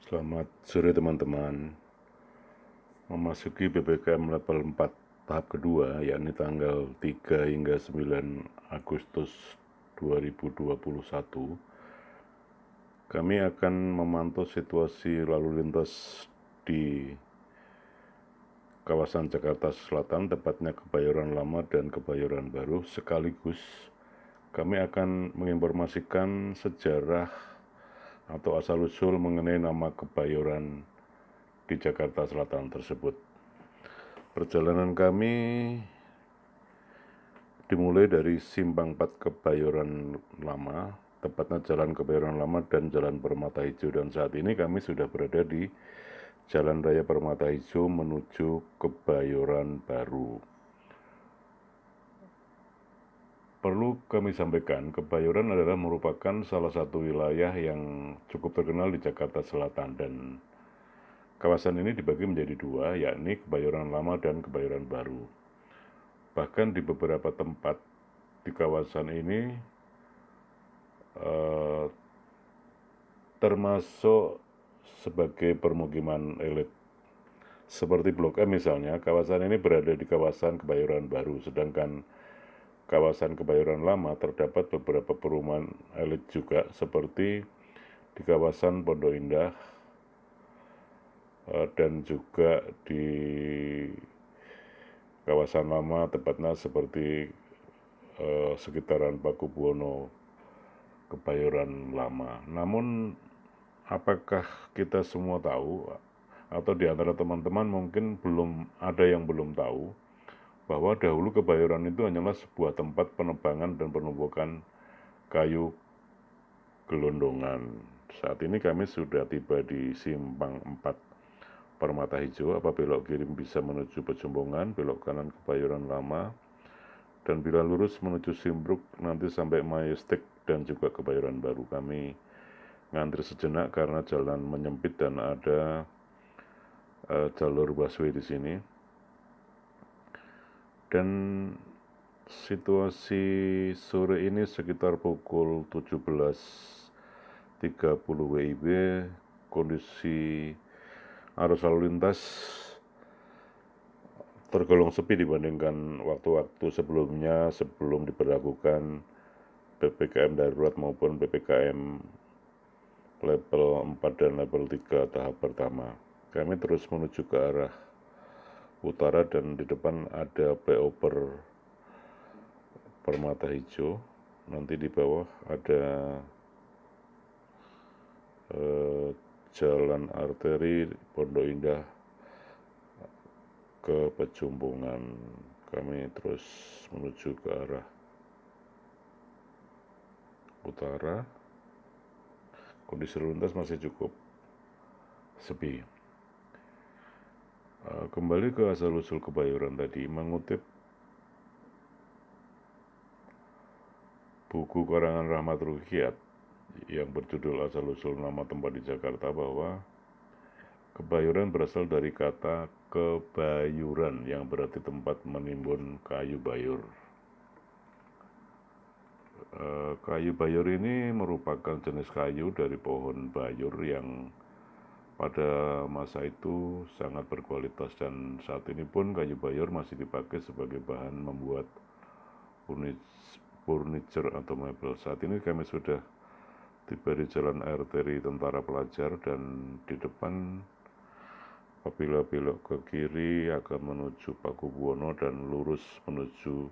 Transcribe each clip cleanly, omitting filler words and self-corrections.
Selamat sore teman-teman. Memasuki PPKM level 4 tahap kedua, yakni tanggal 3 hingga 9 Agustus 2021, kami akan memantau situasi lalu lintas di kawasan Jakarta Selatan, tepatnya Kebayoran Lama dan Kebayoran Baru. Sekaligus kami akan menginformasikan sejarah atau asal-usul mengenai nama Kebayoran di Jakarta Selatan tersebut. Perjalanan kami dimulai dari Simpang 4 Kebayoran Lama, tepatnya Jalan Kebayoran Lama dan Jalan Permata Hijau, dan saat ini kami sudah berada di Jalan Raya Permata Hijau menuju Kebayoran Baru. Perlu kami sampaikan, Kebayoran adalah merupakan salah satu wilayah yang cukup terkenal di Jakarta Selatan, dan kawasan ini dibagi menjadi dua, yakni Kebayoran Lama dan Kebayoran Baru. Bahkan di beberapa tempat di kawasan ini termasuk sebagai permukiman elit. Seperti Blok M misalnya, kawasan ini berada di kawasan Kebayoran Baru, sedangkan kawasan Kebayoran Lama terdapat beberapa perumahan elit juga, seperti di kawasan Pondok Indah dan juga di kawasan lama, tepatnya seperti sekitaran Pakubuwono, Kebayoran Lama. Namun apakah kita semua tahu, atau di antara teman-teman mungkin belum tahu, bahwa dahulu Kebayoran itu hanyalah sebuah tempat penebangan dan penumpukan kayu gelondongan. Saat ini kami sudah tiba di Simpang 4 Permata Hijau. Apa belok kiri bisa menuju Pejumbongan, belok kanan Kebayoran Lama, dan bila lurus menuju Simpruk nanti sampai Majestic dan juga Kebayoran Baru. Kami ngantri sejenak karena jalan menyempit dan ada jalur busway di sini. Dan situasi sore ini sekitar pukul 17.30 WIB, kondisi arus lalu lintas tergolong sepi dibandingkan waktu-waktu sebelumnya, sebelum diberlakukan PPKM darurat maupun PPKM level 4 dan level 3 tahap pertama. Kami terus menuju ke arah utara dan di depan ada flyover Permata Hijau. Nanti di bawah ada jalan arteri Pondok Indah ke Pejumbongan. Kami terus menuju ke arah utara. Kondisi lalu lintas masih cukup sepi. Kembali ke asal-usul Kebayoran tadi, mengutip buku karangan Rahmat Ruhyat yang berjudul Asal-usul Nama Tempat di Jakarta, bahwa Kebayoran berasal dari kata kebayuran yang berarti tempat menimbun kayu bayur. Kayu bayur ini merupakan jenis kayu dari pohon bayur yang pada masa itu sangat berkualitas, dan saat ini pun kayu bayur masih dipakai sebagai bahan membuat furniture atau mebel. Saat ini kami sudah tiba di jalan arteri Tentara Pelajar, dan di depan apabila belok ke kiri akan menuju Pakubuwono dan lurus menuju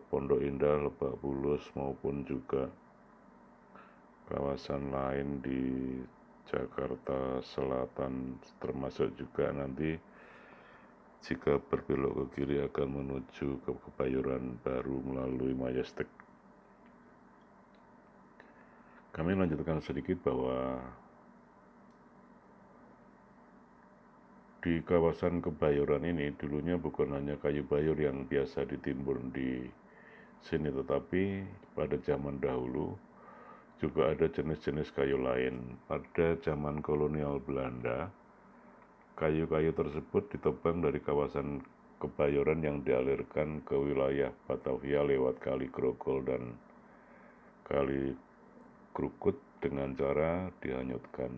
Pondok Indah, Lebak Bulus maupun juga kawasan lain di Jakarta Selatan, termasuk juga nanti jika berbelok ke kiri akan menuju ke Kebayoran Baru melalui Majestic. Kami lanjutkan sedikit bahwa di kawasan Kebayoran ini dulunya bukan hanya kayu bayur yang biasa ditimbun di sini, tetapi pada zaman dahulu juga ada jenis-jenis kayu lain. Pada zaman kolonial Belanda, kayu-kayu tersebut ditebang dari kawasan Kebayoran yang dialirkan ke wilayah Batavia lewat Kali Grogol dan Kali Krukut dengan cara dihanyutkan.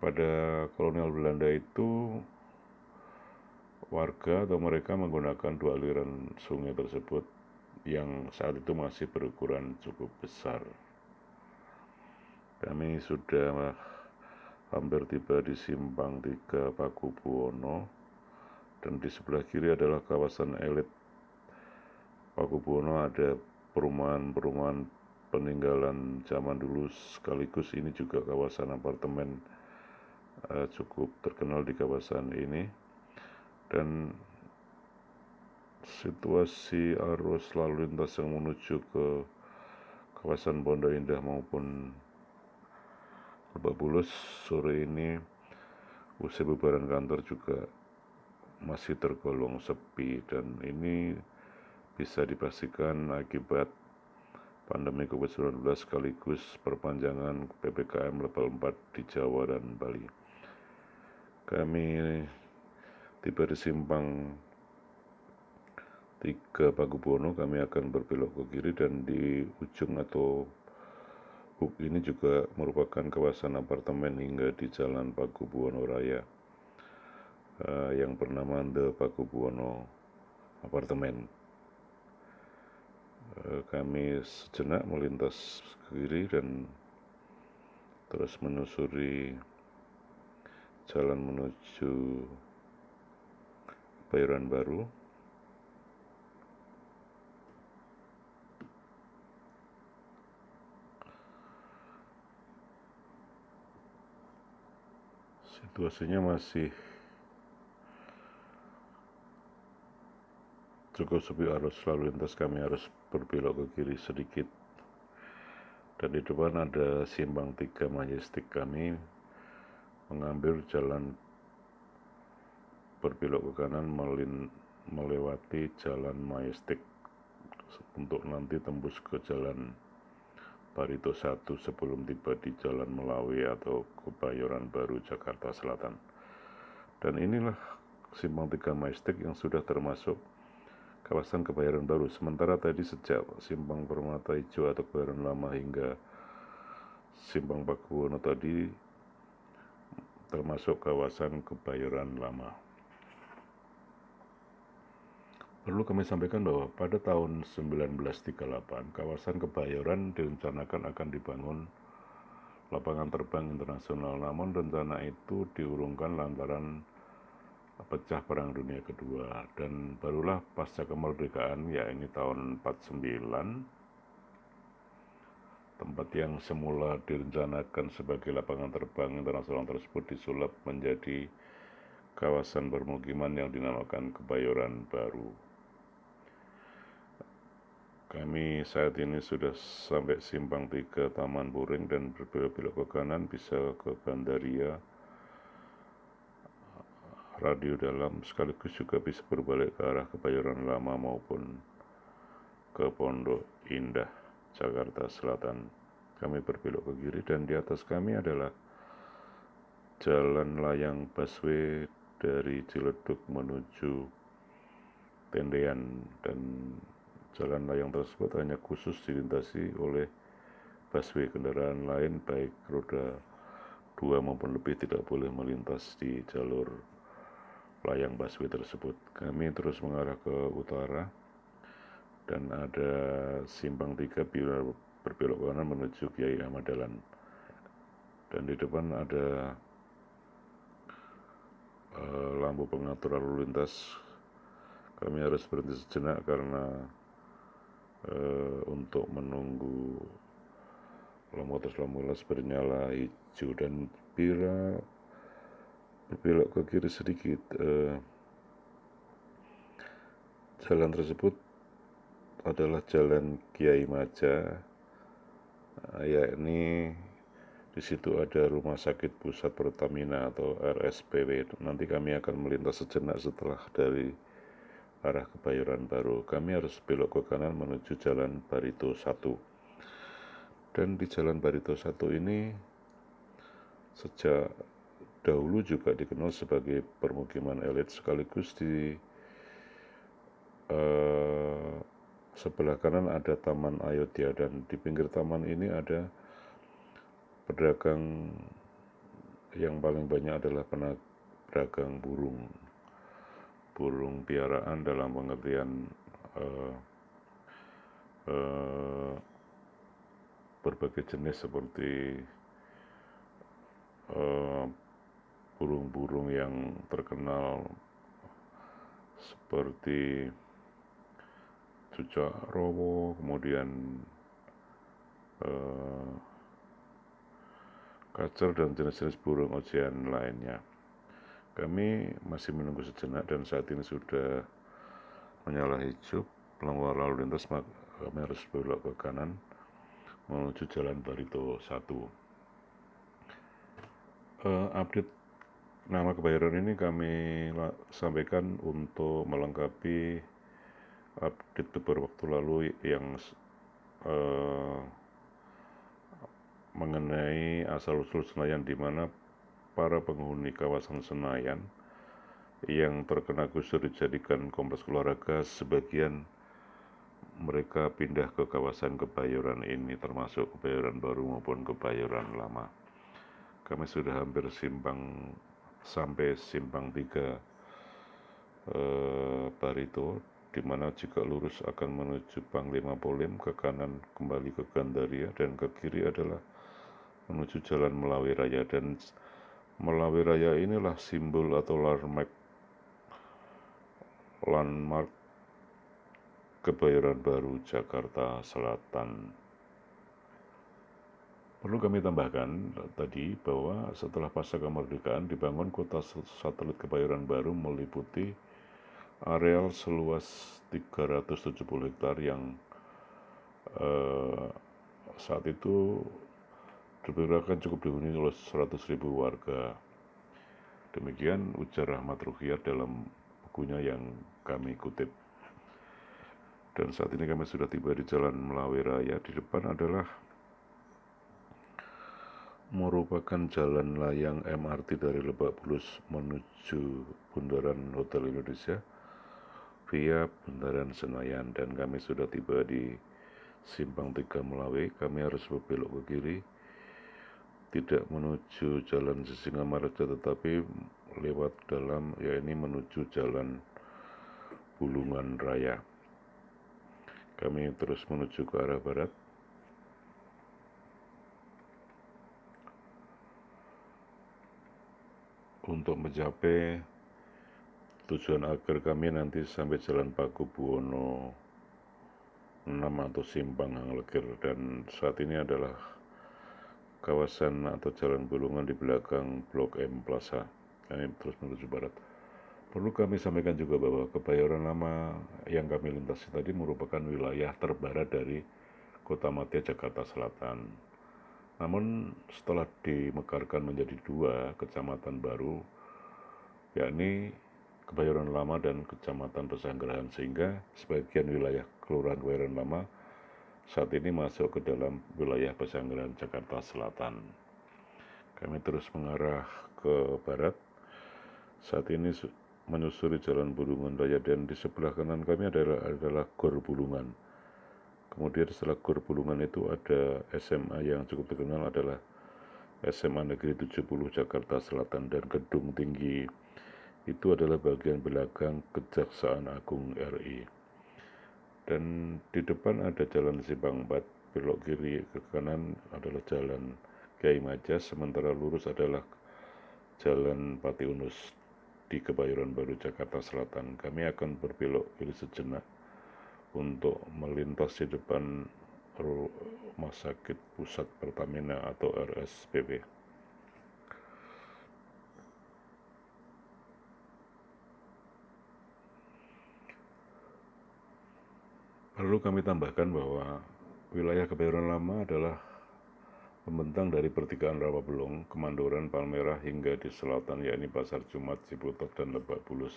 Pada kolonial Belanda itu, warga atau mereka menggunakan dua aliran sungai tersebut yang saat itu masih berukuran cukup besar. Kami sudah hampir tiba di Simpang 3 Pakubuwono, dan di sebelah kiri adalah kawasan elit Pakubuwono. Ada perumahan-perumahan peninggalan zaman dulu, sekaligus ini juga kawasan apartemen cukup terkenal di kawasan ini. Dan situasi arus lalu lintas yang menuju ke kawasan Pondok Indah maupun Lebak Bulus sore ini usai bubaran kantor juga masih tergolong sepi, dan ini bisa dipastikan akibat pandemi COVID-19 sekaligus perpanjangan PPKM level 4 di Jawa dan Bali. Kami tiba di Simpang 3 Pakubuwono, kami akan berbelok ke kiri, dan di ujung atau hook ini juga merupakan kawasan apartemen hingga di Jalan Pakubuwono Raya yang bernama The Pakubuwono Apartemen. Kami sejenak melintas ke kiri dan terus menyusuri jalan menuju Kebayoran Baru. Situasinya masih cukup sepi arus lalu lintas. Kami harus berbelok ke kiri sedikit, dan di depan ada Simpang 3 Majestic. Kami mengambil jalan berbelok ke kanan melewati Jalan Majestic untuk nanti tembus ke Jalan Barito 1 sebelum tiba di Jalan Melawi atau Kebayoran Baru, Jakarta Selatan. Dan inilah Simpang 3 Majestic yang sudah termasuk kawasan Kebayoran Baru. Sementara tadi sejak Simpang Permata Hijau atau Kebayoran Lama hingga Simpang Pakubuwono tadi termasuk kawasan Kebayoran Lama. Perlu kami sampaikan bahwa pada tahun 1938 kawasan Kebayoran direncanakan akan dibangun lapangan terbang internasional, namun rencana itu diurungkan lantaran pecah Perang Dunia Kedua, dan barulah pasca kemerdekaan, yakni tahun 49, tempat yang semula direncanakan sebagai lapangan terbang internasional tersebut disulap menjadi kawasan permukiman yang dinamakan Kebayoran Baru. Kami saat ini sudah sampai Simpang 3 Taman Puring dan berbelok-belok ke kanan bisa ke Gandaria Radio Dalam, sekaligus juga bisa berbalik ke arah Kebayoran Lama maupun ke Pondok Indah, Jakarta Selatan. Kami berbelok ke kiri, dan di atas kami adalah jalan layang busway dari Ciledug menuju Tendean, dan jalan layang tersebut hanya khusus dilintasi oleh busway. Kendaraan lain baik roda 2 maupun lebih tidak boleh melintas di jalur layang busway tersebut. Kami terus mengarah ke utara, dan ada Simpang 3 bila berbelok kanan menuju Kiai Ahmad Dahlan, dan di depan ada lampu pengatur lalu lintas. Kami harus berhenti sejenak karena untuk menunggu lampu atas lampu lintas bernyala hijau, dan bila berbelok ke kiri sedikit, jalan tersebut adalah Jalan Kiai Maja, yakni di situ ada Rumah Sakit Pusat Pertamina atau RSPW. Nanti kami akan melintas sejenak setelah dari arah Kebayoran Baru. Kami harus belok ke kanan menuju Jalan Barito 1. Dan di Jalan Barito 1 ini sejak dahulu juga dikenal sebagai permukiman elit, sekaligus sebelah kanan ada Taman Ayodhya, dan di pinggir taman ini ada pedagang. Yang paling banyak adalah pedagang burung piaraan dalam pengertian eh, eh, berbagai jenis seperti eh, burung-burung yang terkenal seperti cucak rowo, kemudian eh, kacer dan jenis-jenis burung ocehan lainnya. Kami masih menunggu sejenak dan saat ini sudah menyala hijau, pelanggar lalu lintas, kami harus belok ke kanan menuju Jalan Barito 1. Update nama Kebayoran ini kami sampaikan untuk melengkapi update beberapa waktu lalu yang mengenai asal-usul Senayan, di mana para penghuni kawasan Senayan yang terkena gusur dijadikan kompleks olahraga, sebagian mereka pindah ke kawasan Kebayoran ini, termasuk Kebayoran Baru maupun Kebayoran Lama. Kami sudah hampir sampai simpang 3 Barito, di mana jika lurus akan menuju Panglima Polim, ke kanan kembali ke Gandaria, dan ke kiri adalah menuju Jalan Melawi Raya. Dan Melawi Raya inilah simbol atau landmark Kebayoran Baru, Jakarta Selatan. Perlu kami tambahkan tadi bahwa setelah pasca kemerdekaan dibangun kota satelit Kebayoran Baru meliputi areal seluas 370 hektar yang saat itu diperkirakan cukup dihuni oleh 100.000 warga. Demikian ujar Rahmat Ruhyat dalam bukunya yang kami kutip. Dan saat ini kami sudah tiba di Jalan Melawi Raya. Di depan adalah merupakan jalan layang MRT dari Lebak Bulus menuju Bundaran Hotel Indonesia via Bundaran Senayan, dan kami sudah tiba di simpang 3 Melawi. Kami harus berbelok ke kiri, tidak menuju Jalan Sisingamaraja tetapi lewat dalam, yakni menuju Jalan Bulungan Raya. Kami terus menuju ke arah barat. Untuk mencapai tujuan akhir kami nanti sampai Jalan Pakubuwono 6 atau Simpang Hanglegir, dan saat ini adalah kawasan atau Jalan Bulungan di belakang Blok M Plaza. Kami terus menuju barat. Perlu kami sampaikan juga bahwa Kebayoran Lama yang kami lintasi tadi merupakan wilayah terbarat dari Kota Madia, Jakarta Selatan. Namun setelah dimekarkan menjadi 2 kecamatan baru, yakni Kebayoran Lama dan Kecamatan Pesanggerahan, sehingga sebagian wilayah Kelurahan Kebayoran Lama saat ini masuk ke dalam wilayah Pesanggerahan, Jakarta Selatan. Kami terus mengarah ke barat. Saat ini menyusuri Jalan Bulungan Raya, dan di sebelah kanan kami adalah Gor Bulungan. Kemudian setelah Gor Bulungan itu ada SMA yang cukup terkenal, adalah SMA Negeri 70 Jakarta Selatan, dan Gedung Tinggi itu adalah bagian belakang Kejaksaan Agung RI. Dan di depan ada Jalan Simpang 4, belok kiri ke kanan adalah Jalan Kiai Majas, sementara lurus adalah Jalan Pati Unus di Kebayoran Baru, Jakarta Selatan. Kami akan berbelok kiri sejenak untuk melintas di depan Rumah Sakit Pusat Pertamina atau RSPP. Perlu kami tambahkan bahwa wilayah Kebayoran Lama adalah membentang dari pertigaan Rawabelong, Kemandoran, Palmerah hingga di selatan, yakni Pasar Jumat, Ciputat, dan Lebak Bulus.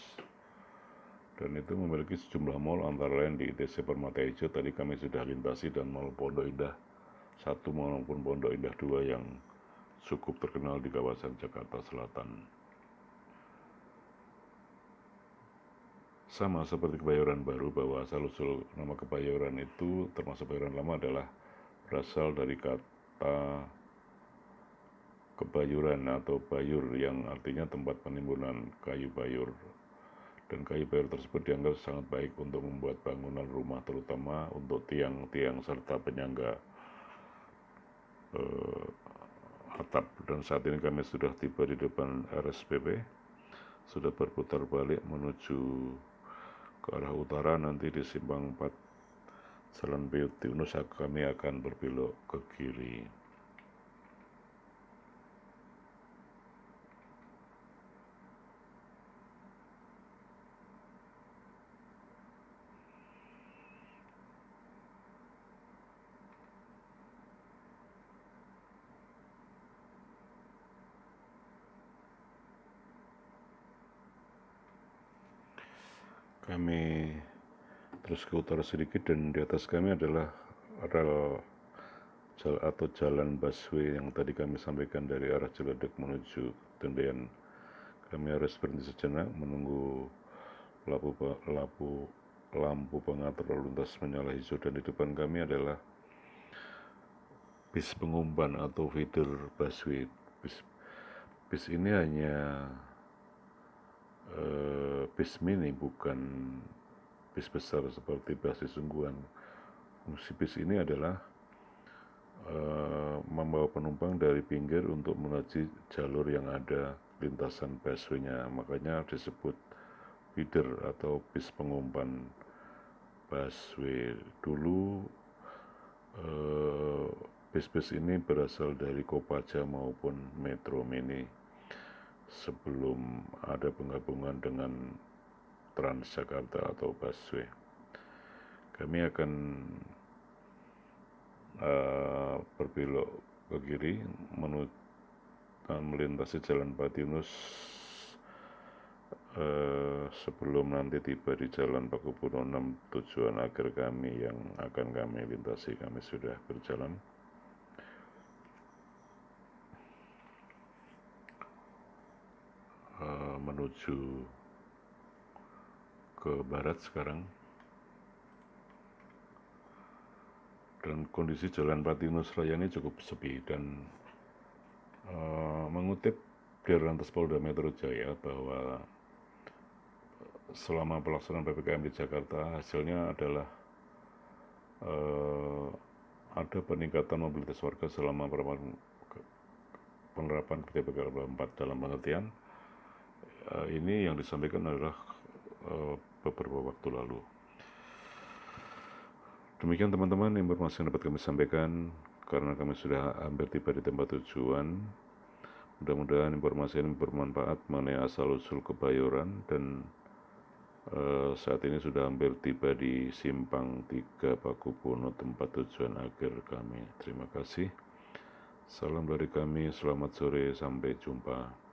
Dan itu memiliki sejumlah mal, antara lain di ITC Permata Hijau tadi kami sudah lintasi, dan Mall Pondok Indah 1 maupun Pondok Indah 2 yang cukup terkenal di kawasan Jakarta Selatan. sama seperti Kebayoran Baru, bahwa asal-usul nama Kebayoran itu termasuk Kebayoran Lama adalah berasal dari kata kebayuran atau bayur yang artinya tempat penimbunan kayu bayur. Dan kayu bayur tersebut dianggap sangat baik untuk membuat bangunan rumah, terutama untuk tiang-tiang serta penyangga atap. Dan saat ini kami sudah tiba di depan RSPP, sudah berputar balik menuju ke arah utara. Nanti di simpang 4 Jalan Beauty Nusa kami akan berbelok ke kiri. Kami terus ke utara sedikit dan di atas kami adalah rel atau jalan busway yang tadi kami sampaikan dari arah Ciledug menuju Tendean. Kami harus berhenti sejenak menunggu lampu pengatur lalu lintas menyala hijau, dan di depan kami adalah bis pengumpan atau feeder busway. Bis ini hanya bis mini, bukan bis besar seperti bis sungguhan. Fungsi bis ini adalah membawa penumpang dari pinggir untuk menuju jalur yang ada lintasan busway-nya, makanya disebut feeder atau bis pengumpan busway. Dulu bis-bis ini berasal dari Kopaja maupun Metro Mini sebelum ada penggabungan dengan Transjakarta atau busway. Kami akan berbelok ke kiri melintasi Jalan Patinus sebelum nanti tiba di Jalan Pakubuwono 6 tujuan akhir kami yang akan kami lintasi. Kami sudah berjalan menuju ke barat sekarang, dan kondisi Jalan Patinus Raya ini cukup sepi. Dan mengutip Dirlantas Polda Metro Jaya bahwa selama pelaksanaan PPKM di Jakarta, hasilnya adalah ada peningkatan mobilitas warga selama penerapan PPKM 4 dalam pengertian ini yang disampaikan adalah beberapa waktu lalu. Demikian teman-teman informasi yang dapat kami sampaikan karena kami sudah hampir tiba di tempat tujuan. Mudah-mudahan informasi ini bermanfaat mengenai asal-usul Kebayoran, dan saat ini sudah hampir tiba di simpang 3 Pakubuwono, tempat tujuan akhir kami. Terima kasih. Salam dari kami, selamat sore, sampai jumpa.